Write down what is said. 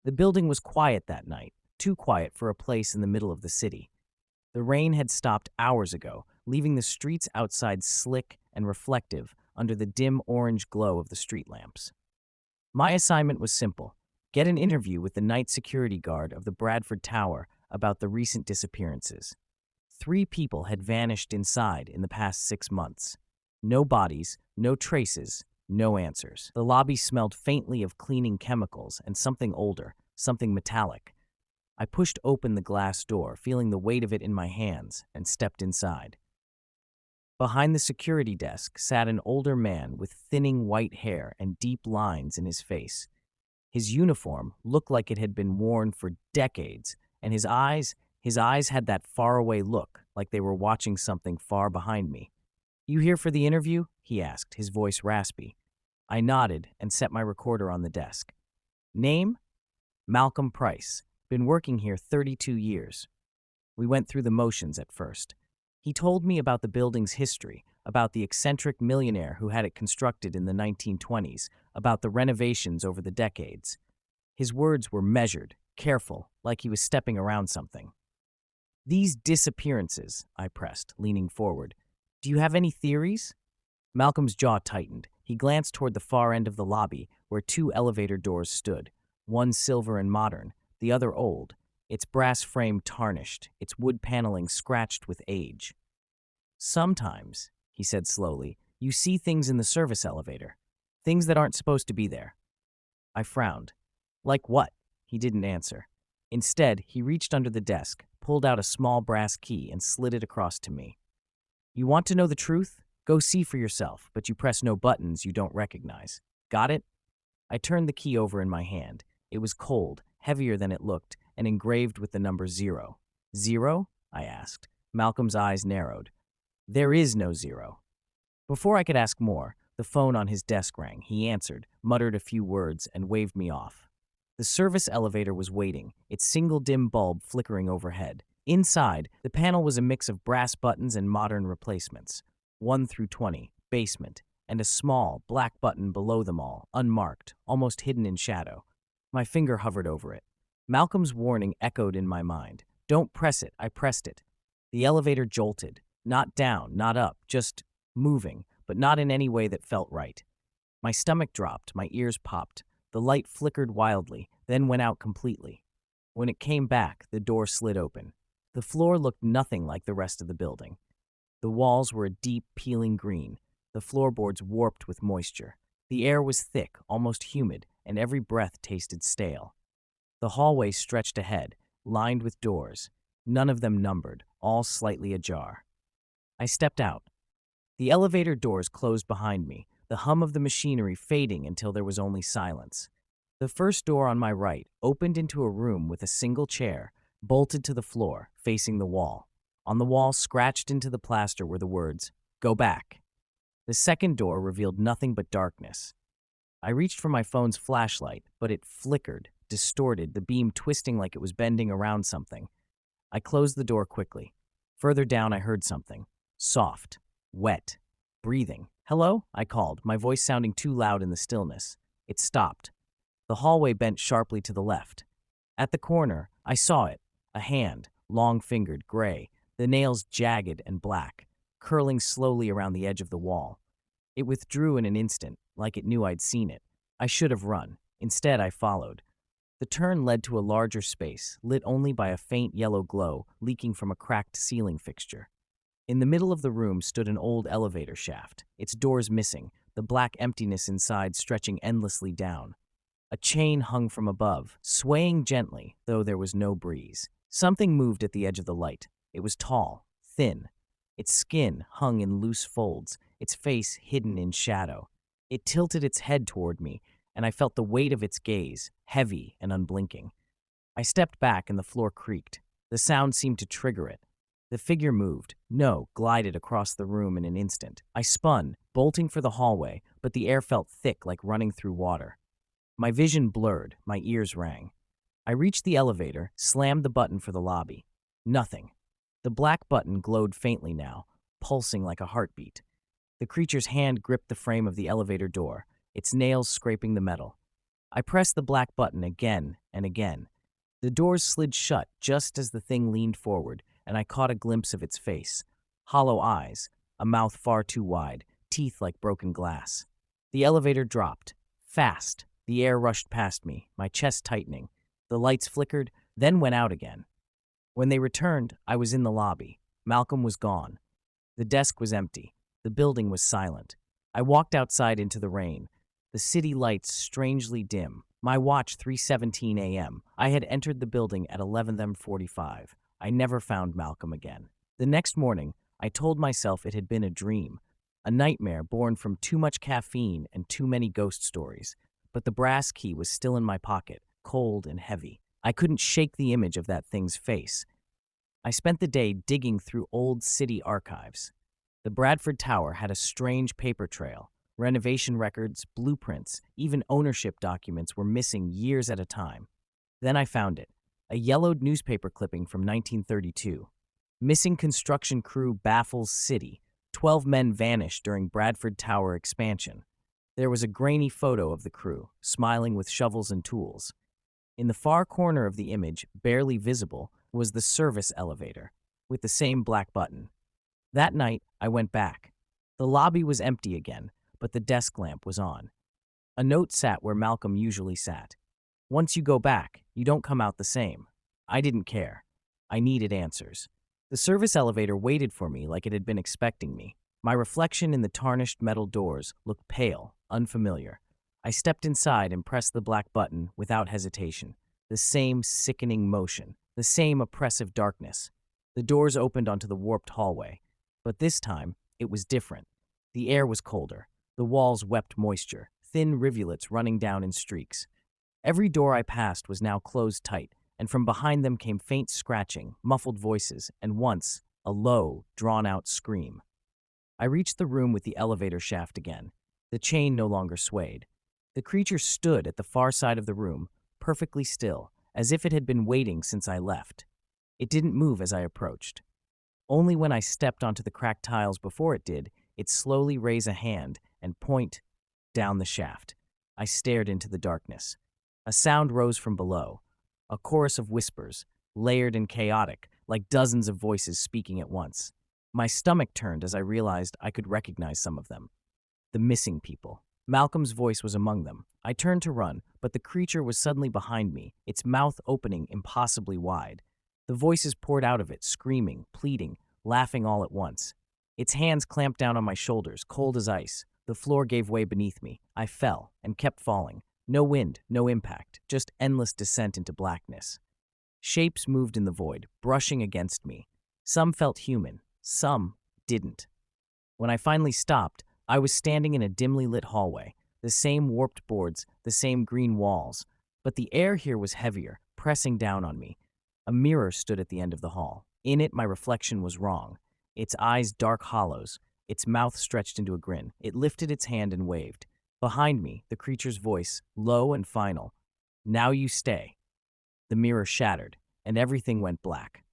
The building was quiet that night, too quiet for a place in the middle of the city. The rain had stopped hours ago, leaving the streets outside slick and reflective under the dim orange glow of the street lamps. My assignment was simple: get an interview with the night security guard of the Bradford Tower about the recent disappearances. 3 people had vanished inside in the past 6 months. No bodies, no traces, no answers. The lobby smelled faintly of cleaning chemicals and something older, something metallic. I pushed open the glass door, feeling the weight of it in my hands, and stepped inside. Behind the security desk sat an older man with thinning white hair and deep lines in his face. His uniform looked like it had been worn for decades, and his eyes had that faraway look, like they were watching something far behind me. "You here for the interview?" he asked, his voice raspy. I nodded and set my recorder on the desk. "Name?" "Malcolm Price. Been working here 32 years. We went through the motions at first. He told me about the building's history, about the eccentric millionaire who had it constructed in the 1920s, about the renovations over the decades. His words were measured, careful, like he was stepping around something. "These disappearances," I pressed, leaning forward. "Do you have any theories?" Malcolm's jaw tightened. He glanced toward the far end of the lobby, where 2 elevator doors stood, one silver and modern, the other old, its brass frame tarnished, its wood paneling scratched with age. "Sometimes," he said slowly, "you see things in the service elevator, things that aren't supposed to be there." I frowned. "Like what?" He didn't answer. Instead, he reached under the desk, pulled out a small brass key, and slid it across to me. "You want to know the truth? Go see for yourself, but you press no buttons you don't recognize. Got it?" I turned the key over in my hand. It was cold, heavier than it looked, and engraved with the number 0. "Zero?" I asked. Malcolm's eyes narrowed. "There is no 0. Before I could ask more, the phone on his desk rang. He answered, muttered a few words, and waved me off. The service elevator was waiting, its single dim bulb flickering overhead. Inside, the panel was a mix of brass buttons and modern replacements. 1 through 20, basement, and a small, black button below them all, unmarked, almost hidden in shadow. My finger hovered over it. Malcolm's warning echoed in my mind. "Don't press it." I pressed it. The elevator jolted. Not down, not up, just moving, but not in any way that felt right. My stomach dropped, my ears popped. The light flickered wildly, then went out completely. When it came back, the door slid open. The floor looked nothing like the rest of the building. The walls were a deep, peeling green, the floorboards warped with moisture. The air was thick, almost humid, and every breath tasted stale. The hallway stretched ahead, lined with doors, none of them numbered, all slightly ajar. I stepped out. The elevator doors closed behind me, the hum of the machinery fading until there was only silence. The first door on my right opened into a room with a single chair, bolted to the floor, facing the wall. On the wall, scratched into the plaster, were the words, "Go back." The second door revealed nothing but darkness. I reached for my phone's flashlight, but it flickered, distorted, the beam twisting like it was bending around something. I closed the door quickly. Further down, I heard something. Soft, wet, breathing. "Hello?" I called, my voice sounding too loud in the stillness. It stopped. The hallway bent sharply to the left. At the corner, I saw it, a hand, long-fingered, gray, the nails jagged and black, curling slowly around the edge of the wall. It withdrew in an instant, like it knew I'd seen it. I should have run. Instead, I followed. The turn led to a larger space, lit only by a faint yellow glow leaking from a cracked ceiling fixture. In the middle of the room stood an old elevator shaft, its doors missing, the black emptiness inside stretching endlessly down. A chain hung from above, swaying gently, though there was no breeze. Something moved at the edge of the light. It was tall, thin. Its skin hung in loose folds, its face hidden in shadow. It tilted its head toward me, and I felt the weight of its gaze, heavy and unblinking. I stepped back and the floor creaked. The sound seemed to trigger it. The figure moved, glided across the room in an instant. I spun, bolting for the hallway, but the air felt thick like running through water. My vision blurred, my ears rang. I reached the elevator, slammed the button for the lobby. Nothing. The black button glowed faintly now, pulsing like a heartbeat. The creature's hand gripped the frame of the elevator door, its nails scraping the metal. I pressed the black button again and again. The doors slid shut just as the thing leaned forward, and I caught a glimpse of its face. Hollow eyes, a mouth far too wide, teeth like broken glass. The elevator dropped. Fast. The air rushed past me, my chest tightening. The lights flickered, then went out again. When they returned, I was in the lobby. Malcolm was gone. The desk was empty. The building was silent. I walked outside into the rain. The city lights strangely dim. My watch 3:17 a.m. I had entered the building at 11:45. I never found Malcolm again. The next morning, I told myself it had been a dream, a nightmare born from too much caffeine and too many ghost stories. But the brass key was still in my pocket, cold and heavy. I couldn't shake the image of that thing's face. I spent the day digging through old city archives. The Bradford Tower had a strange paper trail. Renovation records, blueprints, even ownership documents were missing years at a time. Then I found it, a yellowed newspaper clipping from 1932. Missing construction crew baffles city. 12 men vanished during Bradford Tower expansion. There was a grainy photo of the crew, smiling with shovels and tools. In the far corner of the image, barely visible, was the service elevator, with the same black button. That night, I went back. The lobby was empty again, but the desk lamp was on. A note sat where Malcolm usually sat. Once you go back, you don't come out the same. I didn't care. I needed answers. The service elevator waited for me like it had been expecting me. My reflection in the tarnished metal doors looked pale, unfamiliar. I stepped inside and pressed the black button without hesitation. The same sickening motion, the same oppressive darkness. The doors opened onto the warped hallway. But this time, it was different. The air was colder. The walls wept moisture, thin rivulets running down in streaks. Every door I passed was now closed tight, and from behind them came faint scratching, muffled voices, and once, a low, drawn-out scream. I reached the room with the elevator shaft again. The chain no longer swayed. The creature stood at the far side of the room, perfectly still, as if it had been waiting since I left. It didn't move as I approached. Only when I stepped onto the cracked tiles before it did, it slowly raise a hand and point down the shaft. I stared into the darkness. A sound rose from below, a chorus of whispers, layered and chaotic, like dozens of voices speaking at once. My stomach turned as I realized I could recognize some of them. The missing people. Malcolm's voice was among them. I turned to run, but the creature was suddenly behind me, its mouth opening impossibly wide. The voices poured out of it, screaming, pleading, laughing all at once. Its hands clamped down on my shoulders, cold as ice. The floor gave way beneath me. I fell, and kept falling. No wind, no impact, just endless descent into blackness. Shapes moved in the void, brushing against me. Some felt human, some didn't. When I finally stopped, I was standing in a dimly lit hallway, the same warped boards, the same green walls. But the air here was heavier, pressing down on me. A mirror stood at the end of the hall. In it, my reflection was wrong. Its eyes dark hollows, its mouth stretched into a grin. It lifted its hand and waved. Behind me, the creature's voice, low and final. Now you stay. The mirror shattered, and everything went black.